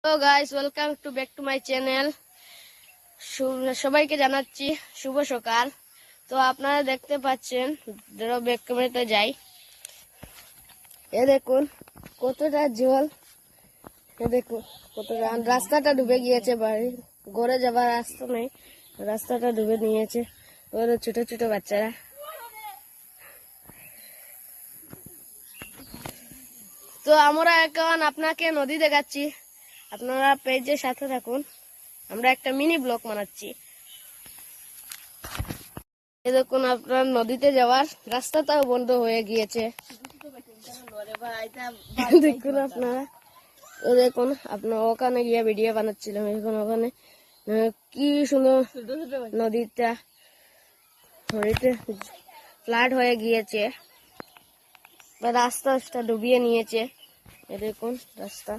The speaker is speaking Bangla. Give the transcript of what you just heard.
Hello guys, welcome to back to my channel. সবাইকে জানাচ্ছি শুভ সকাল। তো আপনারা দেখতে পাচ্ছেন, ব্যাক ক্যামেরাতে যাই, এ দেখুন কতটা জল, এ দেখুন কতটা, রাস্তাটা ডুবে গিয়েছে, বাড়ি ঘরে যাবার রাস্তা নেই, রাস্তাটা ডুবে নিয়েছে। ওরা ছোট ছোট বাচ্চারা। তো আমরা এখন আপনাকে নদী দেখাচ্ছি, আপনারা পেজের সাথে থাকুন। আমরা একটা মিনি ব্লগ বানাচ্ছি। এই দেখুন আপনার নদীতে যাওয়ার রাস্তাটাও বন্ধ হয়ে গিয়েছে। দেখুন আপনারা, দেখুন আপনার ওখানে গিয়ে ভিডিও বানাচ্ছিলাম। এখন ওখানে কি সুন্দর নদীতে ফ্লাড হয়ে গিয়েছে, রাস্তা ডুবিয়ে নিয়েছে। এ দেখুন রাস্তা।